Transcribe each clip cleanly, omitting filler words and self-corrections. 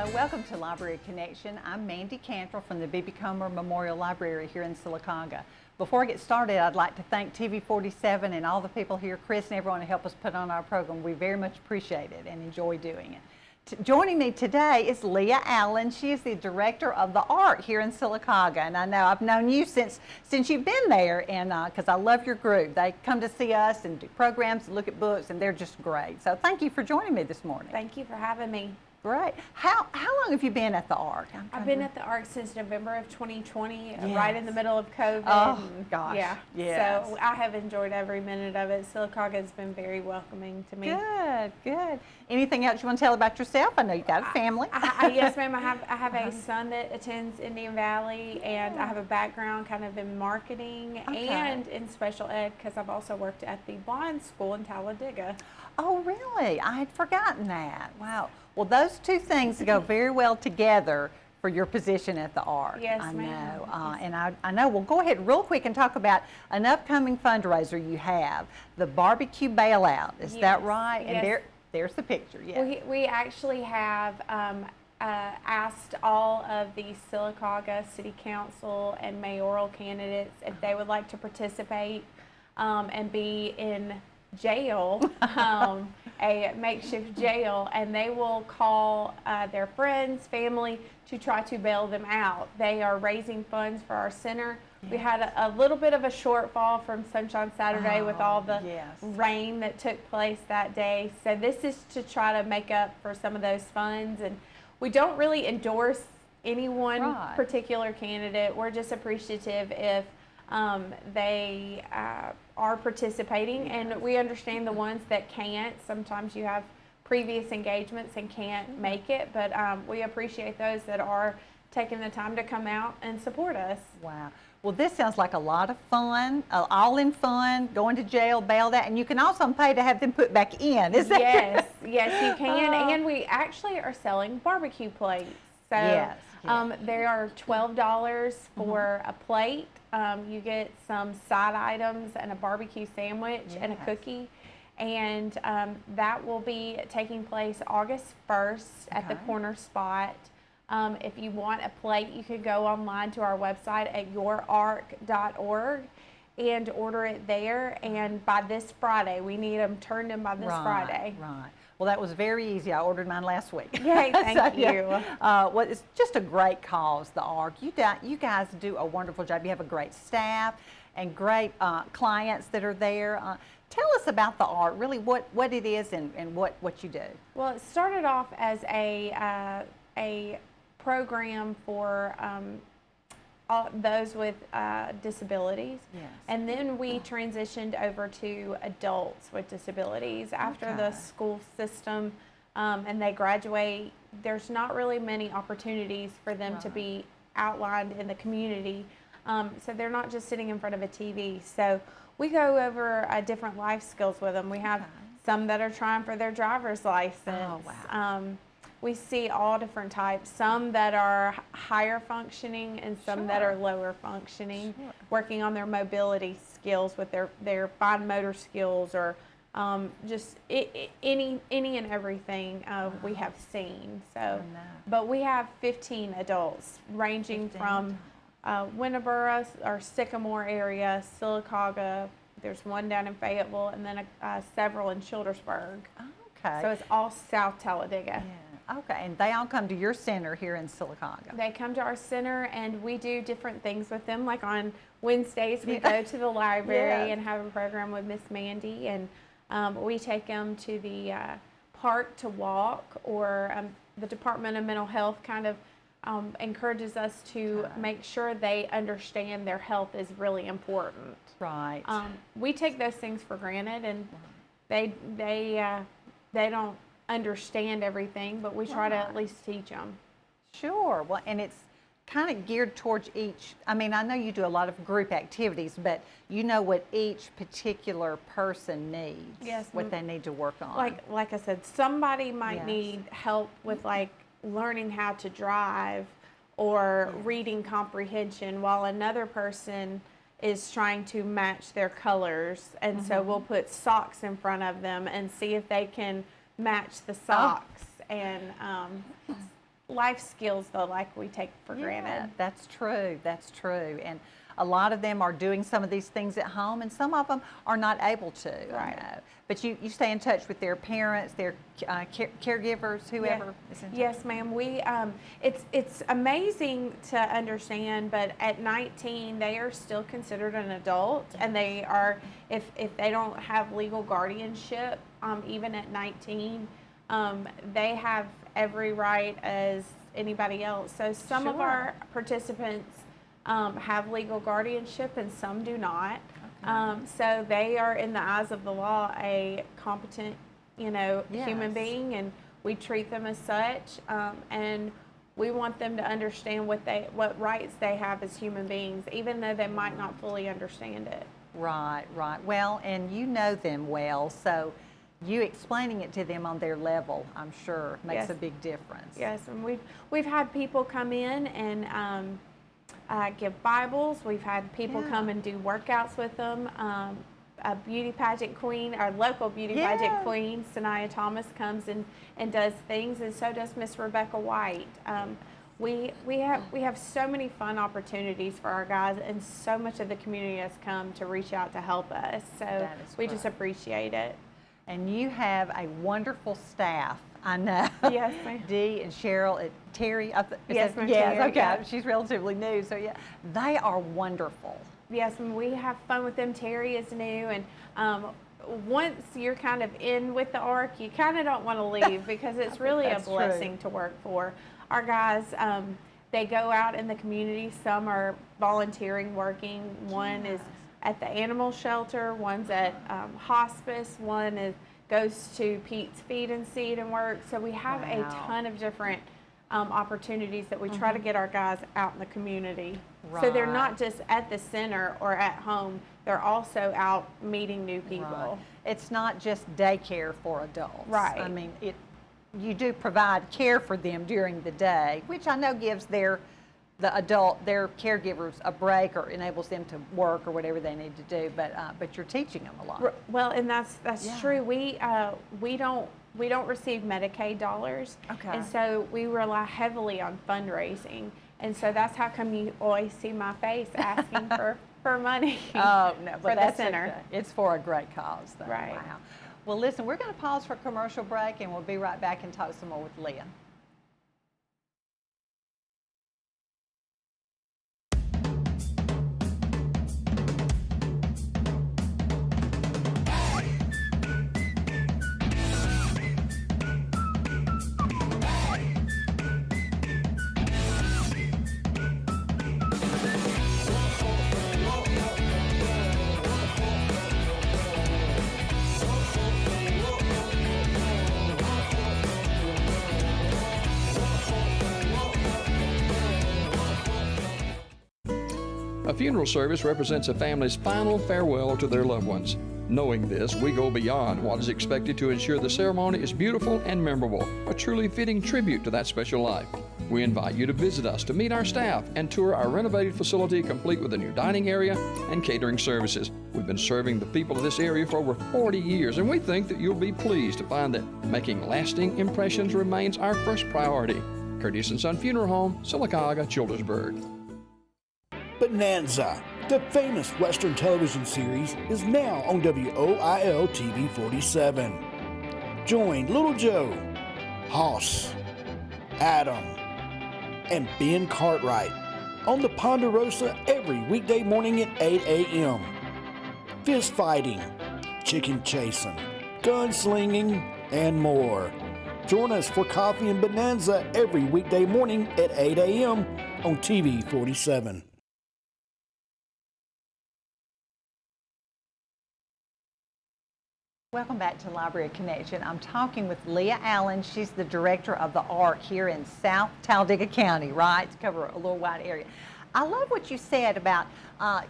Hello, welcome to Library Connection. I'm Mandy Cantrell from the B.B. Comer Memorial Library here in Sylacauga. Before I get started, I'd like to thank TV47 and all the people here, Chris and everyone who helped us put on our program. We very much appreciate it and enjoy doing it. Joining me today is Leah Allen. She is the Director of the Art here in Sylacauga, and I know I've known you since you've been there, and because I love your group. They come to see us and do programs and look at books, and they're just great. So thank you for joining me this morning. Thank you for having me. Great. How long have you been at the Arc? I've been at the Arc since November of 2020, right in the middle of COVID. Oh, gosh. Yeah. Yes. So I have enjoyed every minute of it. Sylacauga has been very welcoming to me. Good, good. Anything else you want to tell about yourself? I know you got a family. Yes, ma'am. I have a son that attends Indian Valley, and I have a background kind of in marketing and in special ed because I've also worked at the blind school in Talladega. Oh, really? I had forgotten that. Wow. Well, those two things go very well together for your position at the Arc. Yes, I ma'am. know. And I know. Well, go ahead real quick and talk about an upcoming fundraiser you have, the BBQ Bailout. Is that right? Yes. And there's the picture. Yeah. We actually have asked all of the Sylacauga City Council and mayoral candidates if they would like to participate and be in jail, a makeshift jail, and they will call their friends, family to try to bail them out. They are raising funds for our center. Yes. We had a little bit of a shortfall from Sunshine Saturday with all the rain that took place that day. So this is to try to make up for some of those funds, and we don't really endorse any one particular candidate. We're just appreciative if they are participating, and we understand the ones that can't. Sometimes you have previous engagements and can't make it, but we appreciate those that are taking the time to come out and support us. Wow. Well, this sounds like a lot of fun, all in fun, going to jail, bailed out, and you can also pay to have them put back in. Is that Yes, yes, you can, and we actually are selling barbecue plates. So they are $12 for a plate. You get some side items and a barbecue sandwich and a cookie. And that will be taking place August 1st at the corner spot. If you want a plate, you can go online to our website at yourarc.org and order it there. And by this Friday, we need them turned in by this Friday. Right. Well, that was very easy. I ordered mine last week. Yay, thank you. Well, it's just a great cause, the Arc. You guys do a wonderful job. You have a great staff and great clients that are there. Tell us about the Arc, really what it is and what you do. Well, it started off as a program for those with disabilities, and then we transitioned over to adults with disabilities after the school system, and they graduate. There's not really many opportunities for them to be outlined in the community, so they're not just sitting in front of a TV. So we go over different life skills with them. We have some that are trying for their driver's license. We see all different types, some that are higher functioning and some that are lower functioning, working on their mobility skills with their fine motor skills, or just any and everything we have seen. So, but we have 15 adults ranging from Winterboro or Sycamore area, Sylacauga. There's one down in Fayetteville, and then several in Childersburg. Okay. So it's all South Talladega. Okay, and they all come to your center here in Sylacauga. They come to our center, and we do different things with them. Like on Wednesdays, we go to the library and have a program with Miss Mandy, and we take them to the park to walk, or the Department of Mental Health kind of encourages us to make sure they understand their health is really important. Right. We take those things for granted, and they don't understand everything, but we try to at least teach them. Sure. Well, and it's kind of geared towards each. I mean, I know you do a lot of group activities, but you know what each particular person needs. Yes. What they need to work on. Like I said, somebody might need help with like learning how to drive or reading comprehension, while another person is trying to match their colors, and so we'll put socks in front of them and see if they can match the socks. And life skills though, like we take for granted. That's true. That's true. And a lot of them are doing some of these things at home, and some of them are not able to. Right. I know. But you stay in touch with their parents, their caregivers, whoever is in touch. Yes, ma'am. We it's amazing to understand, but at 19 they are still considered an adult, and they are, if they don't have legal guardianship, even at 19, they have every right as anybody else. So some of our participants have legal guardianship and some do not. So they are, in the eyes of the law, a competent, human being, and we treat them as such. And we want them to understand what rights they have as human beings, even though they might not fully understand it. Right, right. Well, and you know them well, so you explaining it to them on their level, I'm sure, makes a big difference. Yes, and we've had people come in and give Bibles. We've had people come and do workouts with them. A beauty pageant queen, our local beauty pageant queen, Sanaya Thomas, comes and does things, and so does Miss Rebecca White. We have so many fun opportunities for our guys, and so much of the community has come to reach out to help us. So we just appreciate it. And you have a wonderful staff, I know. Yes, ma'am. Dee and Cheryl, Terry. Yes, ma'am. Yes, Terry, okay. She's relatively new, so they are wonderful. Yes, and we have fun with them. Terry is new, and once you're kind of in with the ARC, you kind of don't want to leave because it's really a blessing to work for. Our guys, they go out in the community. Some are volunteering, working. One is at the animal shelter, one's at hospice, one goes to Pete's Feed and Seed and work. So we have a ton of different opportunities that we try to get our guys out in the community. So they're not just at the center or at home, they're also out meeting new people. Right. It's not just daycare for adults. Right. I mean, you do provide care for them during the day, which I know gives their caregivers a break or enables them to work or whatever they need to do, but you're teaching them a lot. Well, and that's true. We don't receive Medicaid dollars, and so we rely heavily on fundraising, and so that's how come you always see my face asking for money. Oh no, but that's the center. Okay. It's for a great cause, though. Right. Wow. Well, listen, we're going to pause for a commercial break, and we'll be right back and talk some more with Leah. A funeral service represents a family's final farewell to their loved ones. Knowing this, we go beyond what is expected to ensure the ceremony is beautiful and memorable, a truly fitting tribute to that special life. We invite you to visit us to meet our staff and tour our renovated facility complete with a new dining area and catering services. We've been serving the people of this area for over 40 years, and we think that you'll be pleased to find that making lasting impressions remains our first priority. Curtis & Son Funeral Home, Sylacauga, Childersburg. Bonanza, the famous Western television series, is now on WOIL TV 47. Join Little Joe, Hoss, Adam, and Ben Cartwright on the Ponderosa every weekday morning at 8 a.m. Fist fighting, chicken chasing, gunslinging, and more. Join us for Coffee and Bonanza every weekday morning at 8 a.m. on TV 47. Welcome back to Library Connection. I'm talking with Leah Allen. She's the director of the ARC here in South Talladega County, right? To cover a little wide area. I love what you said about are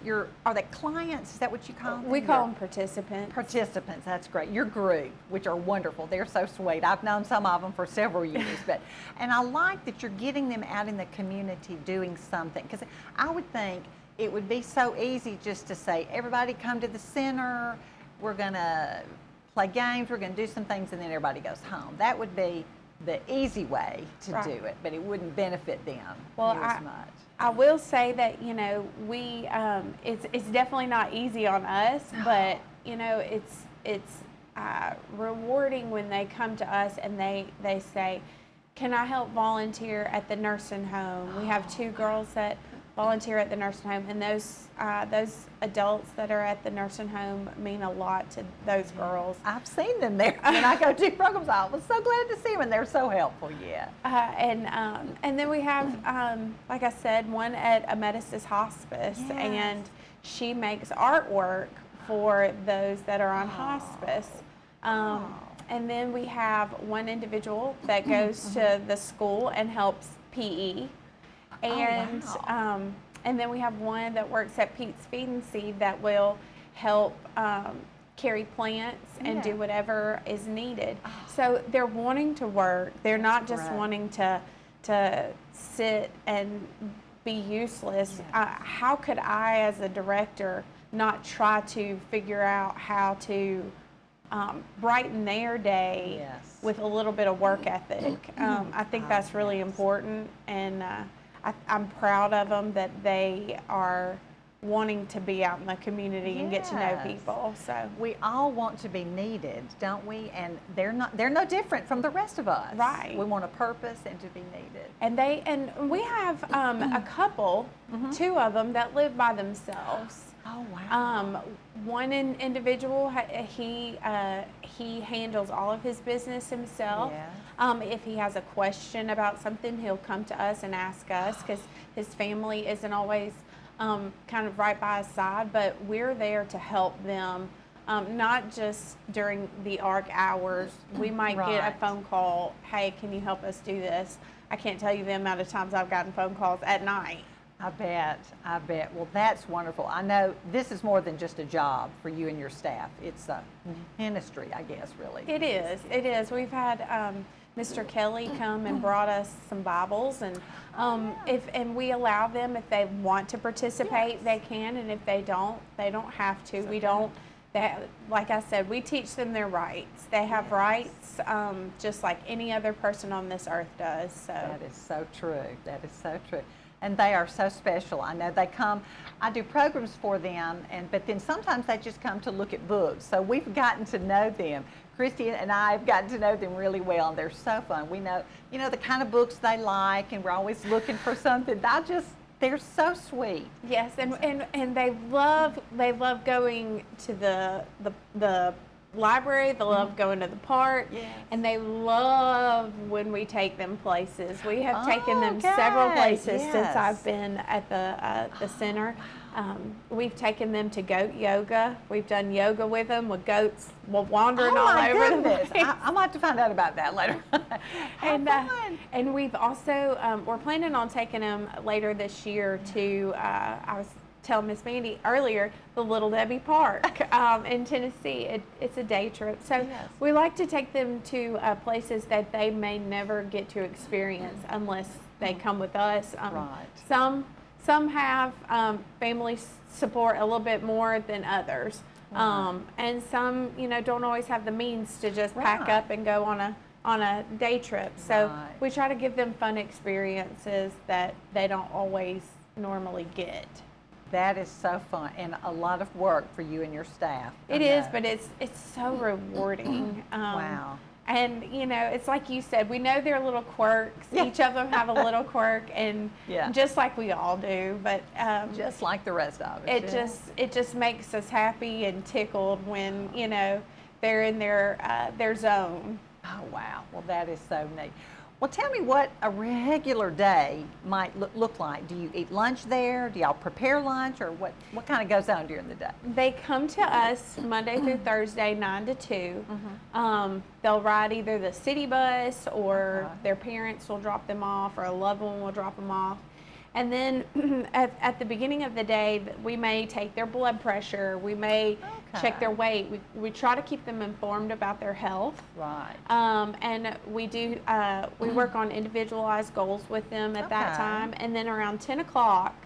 they clients? Is that what you call them? We call them participants. Participants, that's great. Your group, which are wonderful. They're so sweet. I've known some of them for several years. And I like that you're getting them out in the community doing something. Because I would think it would be so easy just to say, everybody come to the center, we're going to play games, we're going to do some things, and then everybody goes home. That would be the easy way to Right. do it, but it wouldn't benefit them Well, near as much. I will say that, you know, we, it's definitely not easy on us, but, you know, it's rewarding when they come to us and they say, can I help volunteer at the nursing home? We have 2 girls that volunteer at the nursing home, and those adults that are at the nursing home mean a lot to those girls. I've seen them there when I go to programs. I was so glad to see them, and they're so helpful. Yeah. And then we have, like I said, one at Ametis Hospice, Yes. and she makes artwork for those that are on hospice. And then we have one individual that goes to the school and helps PE. And wow. And then we have one that works at Pete's Feed and Seed that will help carry plants and do Yeah. whatever is needed. So they're wanting to work. They're not just great. wanting to sit and be useless. Yeah. How could I, as a director, not try to figure out how to brighten their day Yes. with a little bit of work ethic? I think that's really yes. important, and I'm proud of them that they are wanting to be out in the community and get to know Yes. people. So We all want to be needed, don't we? And they're no different from the rest of us. Right. We want a purpose and to be needed. and we have a couple, 2 of them that live by themselves. Oh wow. One individual, he handles all of his business himself. Yeah. If he has a question about something, he'll come to us and ask us, because his family isn't always kind of right by his side, but we're there to help them, not just during the ARC hours. We might get a Right. phone call, hey, can you help us do this? I can't tell you the amount of times I've gotten phone calls at night. I bet. Well, that's wonderful. I know this is more than just a job for you and your staff. It's a ministry, I guess, really. It is. We've had Mr. Kelly come and brought us some Bibles, and and we allow them, if they want to participate, they can, and if they don't have to. We don't. Like I said, we teach them their rights. They have rights, just like any other person on this earth does. So That is so true. That is so true. And they are so special. I know they come, I do programs for them, but then sometimes they just come to look at books. So we've gotten to know them. Christy and I have gotten to know them really well, and they're so fun. We know, the kind of books they like, and we're always looking for something. They're so sweet. yes, and they love going to the library. They love going to the park, Yes. and they love when we take them places. We have taken them several places since yes. I've been at the center. We've taken them to goat yoga. We've done yoga with them, with goats wandering all my over goodness. the place. I might have to find out about that later. And fun. and we've also we're planning on taking them later this year to I was telling Miss Mandy earlier, the Little Debbie Park in Tennessee. It's a day trip, so Yes. we like to take them to places that they may never get to experience unless they come with us. Right. Some have family support a little bit more than others, and some don't always have the means to just pack Right. up and go on a day trip. So Right. we try to give them fun experiences that they don't always normally get. That is so fun, and a lot of work for you and your staff. It is, but it's so rewarding. Wow. And it's like you said, we know their little quirks. Yeah. Each of them have a little quirk, and Yeah. just like we all do. But Just like the rest of us. it just makes us happy and tickled when they're in their zone. Oh, wow. Well, that is so neat. Well, tell me what a regular day might look like. Do you eat lunch there? Do y'all prepare lunch, or what kind of goes on during the day? They come to us Monday through Thursday, 9 to 2. They'll ride either the city bus, or their parents will drop them off, or a loved one will drop them off. And then at the beginning of the day, we may take their blood pressure. We may check their weight. We try to keep them informed about their health. Right. And we do, we work on individualized goals with them at that Okay. time. And then around 10 o'clock,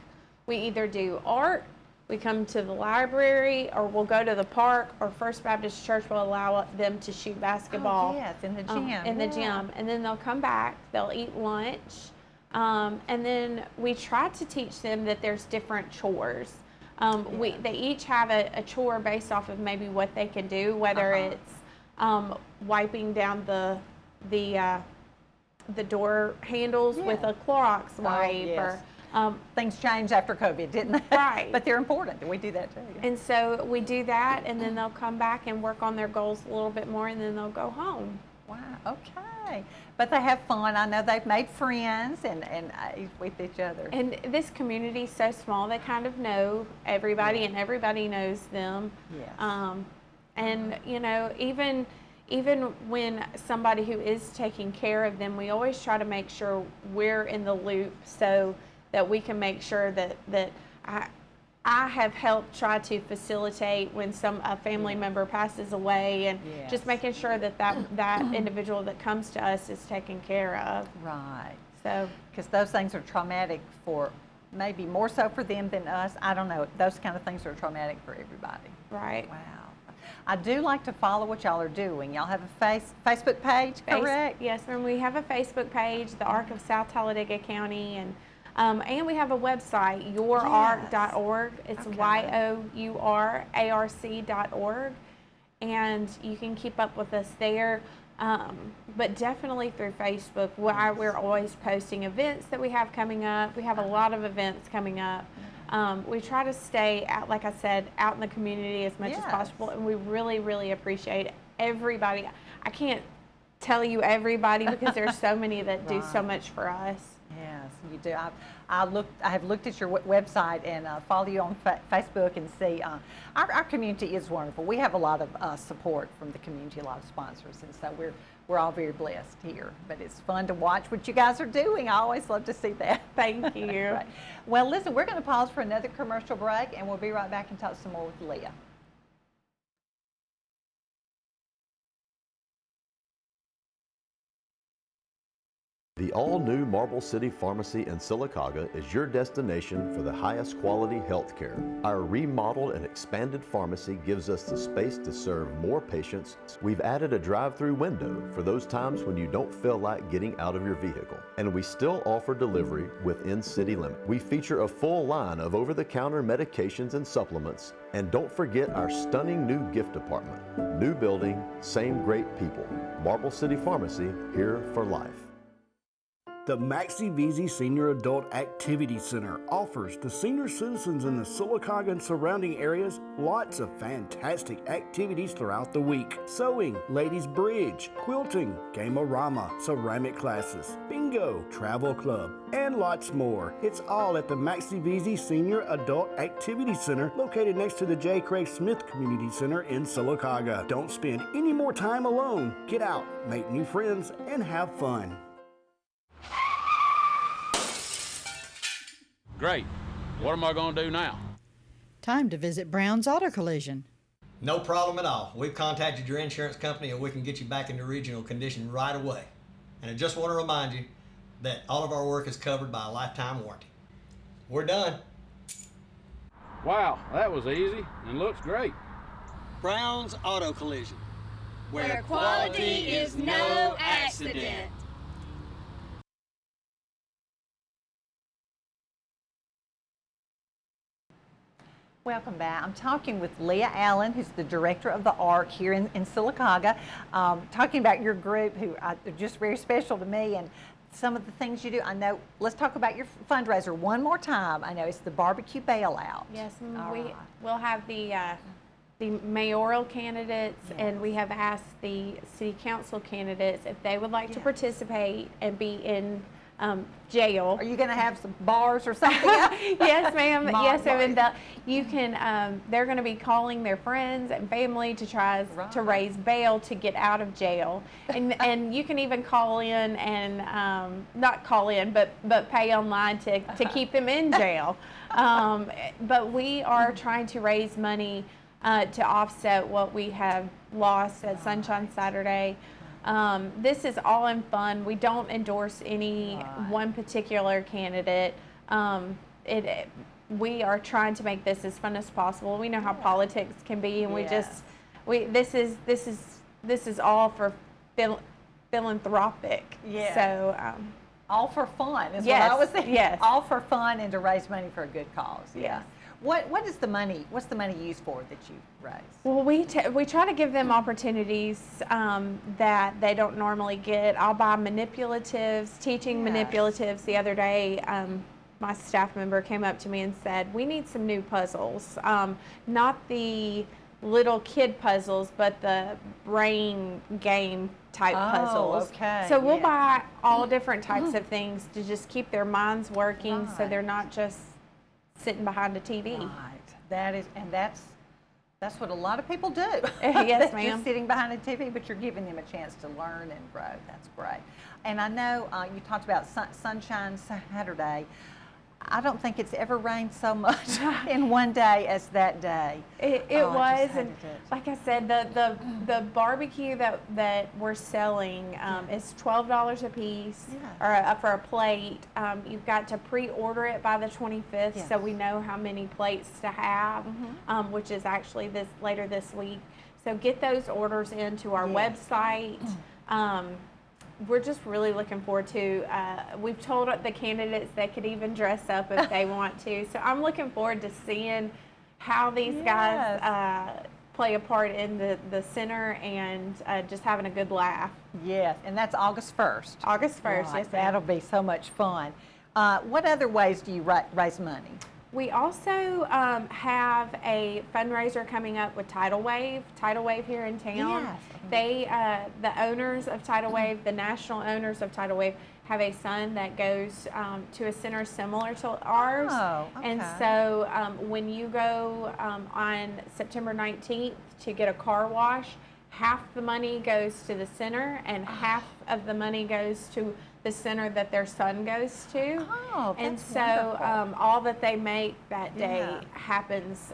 we either do art, we come to the library, or we'll go to the park, or First Baptist Church will allow them to shoot basketball. Oh, yes, in the gym. In the gym. And then they'll come back, they'll eat lunch, and then we try to teach them that there's different chores. They each have a chore based off of maybe what they can do, whether it's wiping down the door handles with a Clorox wipe. Yes. Or things changed after COVID, didn't they? Right. But they're important. We do that too. and so we do that, and then they'll come back and work on their goals a little bit more, and then they'll go home. Wow. Okay. But they have fun. I know they've made friends and with each other. And this community is so small; they kind of know everybody, and everybody knows them. Yes. And you know, even when somebody who is taking care of them, we always try to make sure we're in the loop so that we can make sure that I have helped try to facilitate when a family member passes away, and just making sure that individual that comes to us is taken care of. Right. So, because those things are traumatic for maybe more so for them than us. I don't know. Those kind of things are traumatic for everybody. right. Wow. I do like to follow what y'all are doing. Y'all have a Facebook page, correct? Yes, ma'am. We have a Facebook page, the Arc of South Talladega County, and we have a website, yourarc.org. It's yourarc.org, and you can keep up with us there. But definitely through Facebook, we're always posting events that we have coming up. We have a lot of events coming up. We try to stay out, like I said, out in the community as much as possible, and we really, really appreciate everybody. I can't tell you everybody because there's so many that do so much for us. Yes, you do. I have looked at your website and follow you on Facebook and see our community is wonderful. We have a lot of support from the community, a lot of sponsors, and so we're all very blessed here. But it's fun to watch what you guys are doing. I always love to see that. Thank you. Right. Well, listen, we're going to pause for another commercial break, and we'll be right back and talk some more with Leah. The all-new Marble City Pharmacy in Sylacauga is your destination for the highest quality health care. Our remodeled and expanded pharmacy gives us the space to serve more patients. We've added a drive-through window for those times when you don't feel like getting out of your vehicle. And we still offer delivery within city limits. We feature a full line of over-the-counter medications and supplements. And don't forget our stunning new gift department. New building, same great people. Marble City Pharmacy, here for life. The Maxie Veazey Senior Adult Activity Center offers the senior citizens in the Sylacauga and surrounding areas lots of fantastic activities throughout the week. Sewing, ladies bridge, quilting, game-o-rama, ceramic classes, bingo, travel club, and lots more. It's all at the Maxie Veazey Senior Adult Activity Center located next to the J. Craig Smith Community Center in Sylacauga. Don't spend any more time alone. Get out, make new friends, and have fun. Great. What am I going to do now? Time to visit Brown's Auto Collision. No problem at all. We've contacted your insurance company and we can get you back into original condition right away. And I just want to remind you that all of our work is covered by a lifetime warranty. We're done. Wow, that was easy and looks great. Brown's Auto Collision, where quality is no accident. Welcome back. I'm talking with Leah Allen, who's the director of the ARC here in Sylacauga, talking about your group, who are just very special to me, and some of the things you do. I know, let's talk about your fundraiser one more time. I know it's the BBQ Bailout. Yes, we'll have the mayoral candidates, and we have asked the city council candidates if they would like to participate and be in jail. Are you going to have some bars or something? Yes, ma'am. Yes, ma'am. You can. They're going to be calling their friends and family to try to raise bail to get out of jail, and you can even call in and not call in, but pay online to keep them in jail. But we are trying to raise money to offset what we have lost at Sunshine Saturday. This is all in fun. We don't endorse any one particular candidate. we are trying to make this as fun as possible. We know how politics can be, and Yes. this is all for philanthropic. Yeah. So all for fun is Yes, what I was saying. yes. All for fun and to raise money for a good cause. Yeah. Yes. What's the money used for that you raise? well, we try to give them opportunities that they don't normally get. I'll buy manipulatives, teaching Yes. manipulatives. The other day, my staff member came up to me and said, "We need some new puzzles, not the little kid puzzles, but the brain game type puzzles." Okay. So we'll Yeah. buy all different types of things to just keep their minds working, so Right. they're not just sitting behind a TV. Right. That's what a lot of people do. Yes, They're ma'am. Just sitting behind a TV, but you're giving them a chance to learn and grow. That's great. And I know you talked about Sunshine Saturday. I don't think it's ever rained so much in one day as that day. It Oh, I was, just and hated it. like I said, the barbecue that we're selling is $12 a piece, Yeah. or for a plate. You've got to pre-order it by the 25th, Yes. so we know how many plates to have, which is actually later this week. So get those orders into our Yes. website. We're just really looking forward to, we've told the candidates they could even dress up if they want to. So I'm looking forward to seeing how these guys play a part in the center and just having a good laugh. Yes, and that's August 1st. August 1st, Right, yes, ma'am. that'll be so much fun. What other ways do you raise money? We also have a fundraiser coming up with Tidal Wave here in town. Yes. They, the owners of Tidal Wave, the national owners of Tidal Wave, have a son that goes to a center similar to ours. Oh, And okay. so when you go on September 19th to get a car wash, half the money goes to the center and half of the money goes to the center that their son goes to. Oh, And that's so wonderful. all that they make that day Yeah. happens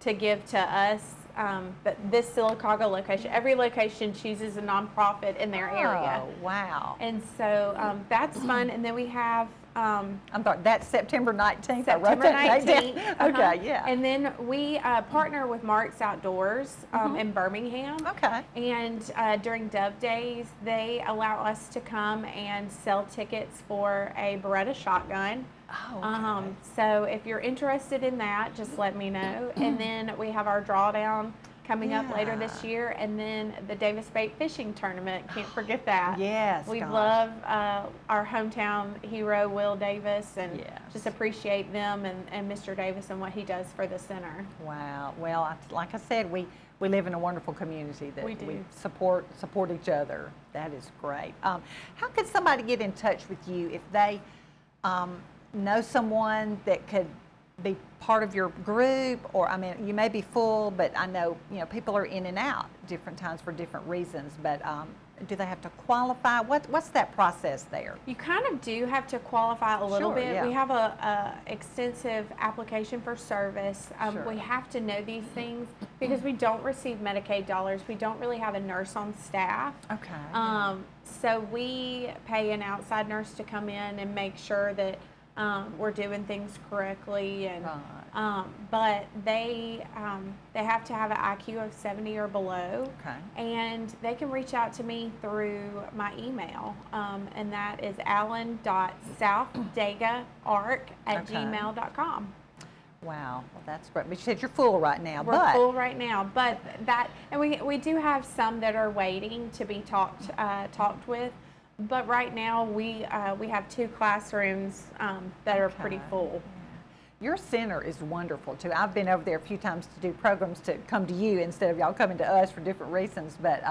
to give to us. But this Sylacauga location, every location chooses a nonprofit in their area. Oh, wow. And so that's fun. And then we have I'm sorry, that's September 19th. I wrote September that date 19th. down. Okay, yeah. And then we partner with Mark's Outdoors in Birmingham. Okay. And during Dove Days, they allow us to come and sell tickets for a Beretta shotgun. Oh, okay. So if you're interested in that, just let me know. And then we have our drawdown coming up later this Yeah. year, and then the Davis Bait Fishing Tournament. Can't forget that. Yes, We gosh. love our hometown hero, Will Davis, and Yes. just appreciate them and Mr. Davis and what he does for the center. Wow. Well, like I said, we live in a wonderful community that We do. support each other. That is great. How could somebody get in touch with you if they know someone that could be part of your group? Or, I mean, you may be full, but I know, people are in and out different times for different reasons, but do they have to qualify? What's that process there? You kind of do have to qualify a little Sure, bit. yeah. We have a extensive application for service. Sure. We have to know these things because we don't receive Medicaid dollars. We don't really have a nurse on staff. Okay. So we pay an outside nurse to come in and make sure that we're doing things correctly, and but they have to have an IQ of 70 or below. Okay. And they can reach out to me through my email, and that is allen.southdagaarc@gmail.com. Wow. Well, that's great. But you said you're full right now. We're full right now, but and we do have some that are waiting to be talked with. But right now we have 2 classrooms that are pretty full. Your center is wonderful too. I've been over there a few times to do programs to come to you instead of y'all coming to us for different reasons, but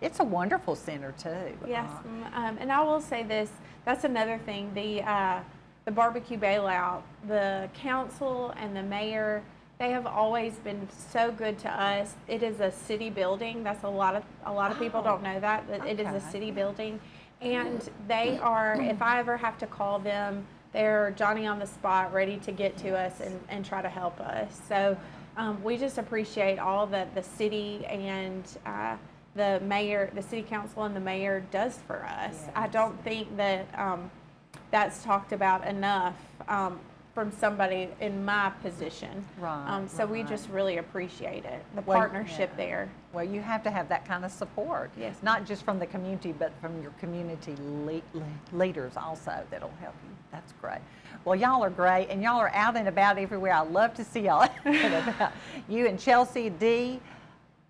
it's a wonderful center too. Yes, and I will say this, that's another thing, the BBQ Bailout, the council and the mayor, they have always been so good to us. It is a city building. That's a lot of people don't know that it is a Okay. city building. And they are, if I ever have to call them, they're Johnny on the spot, ready to get to us and try to help us. So we just appreciate all that the city and the mayor, the city council and the mayor does for us. I don't think that that's talked about enough from somebody in my position. Right, So we right. just really appreciate it, the Well, partnership yeah. there. Well, you have to have that kind of support. Yes. Not just from the community, but from your community leaders also that'll help you. That's great. Well, y'all are great, and y'all are out and about everywhere. I love to see y'all out and about. You and Chelsea, Dee,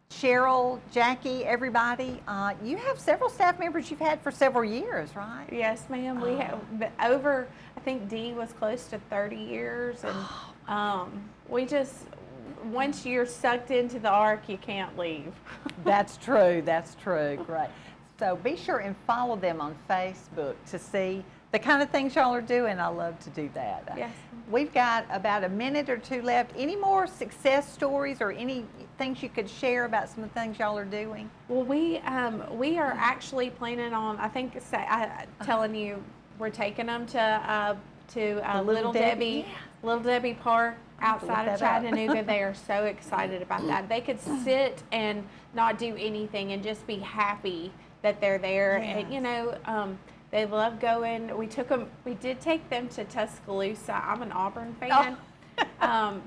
Cheryl, Jackie, everybody. You have several staff members you've had for several years, right? Yes, ma'am. We have over, I think Dee was close to 30 years, and we just, once you're sucked into the ark, you can't leave. That's true. That's true. Great. So be sure and follow them on Facebook to see the kind of things y'all are doing. I love to do that. Yes. We've got about a minute or two left. Any more success stories or any things you could share about some of the things y'all are doing? Well, we are actually planning on, I think, telling you, we're taking them to Little Debbie, yeah. Little Debbie Park outside look of that up. Chattanooga. They are so excited about that. They could sit and not do anything and just be happy that they're there. Yes. And, they love going. We did take them to Tuscaloosa. I'm an Auburn fan.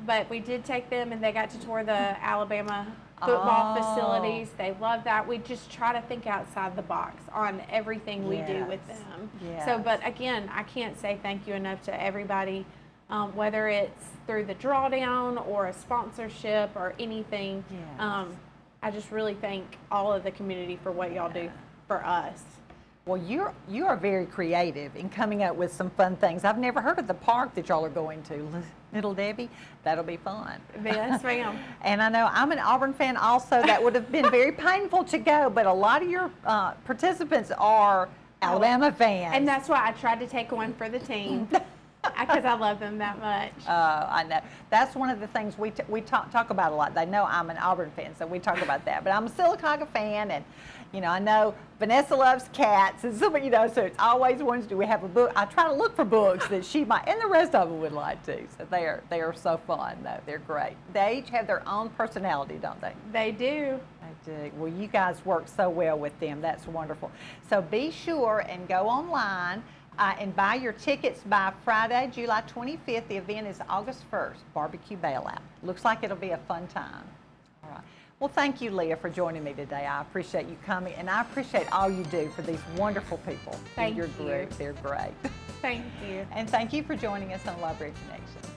But we did take them, and they got to tour the Alabama football facilities. They love that. We just try to think outside the box on everything we do with them. Yes. So, but again, I can't say thank you enough to everybody, whether it's through the drawdown or a sponsorship or anything. Yes. I just really thank all of the community for what y'all do for us. Well, you are very creative in coming up with some fun things. I've never heard of the park that y'all are going to, Little Debbie. That'll be fun. Yes, ma'am. And I know I'm an Auburn fan also. That would have been very painful to go, but a lot of your participants are Alabama fans. And that's why I tried to take one for the team, because I love them that much. I know. That's one of the things we talk about a lot. They know I'm an Auburn fan, so we talk about that. But I'm a Sylacauga fan, and I know Vanessa loves cats, and so it's always ones. Do we have a book? I try to look for books that she might, and the rest of them would like to. So they are so fun, though. They're great. They each have their own personality, don't they? They do. They do. Well, you guys work so well with them. That's wonderful. So be sure and go online. And buy your tickets by Friday, July 25th. The event is August 1st, BBQ Bailout. Looks like it'll be a fun time. All right. Well, thank you, Leah, for joining me today. I appreciate you coming, and I appreciate all you do for these wonderful people in your group. They're great. Thank you. And thank you for joining us on Library Connection.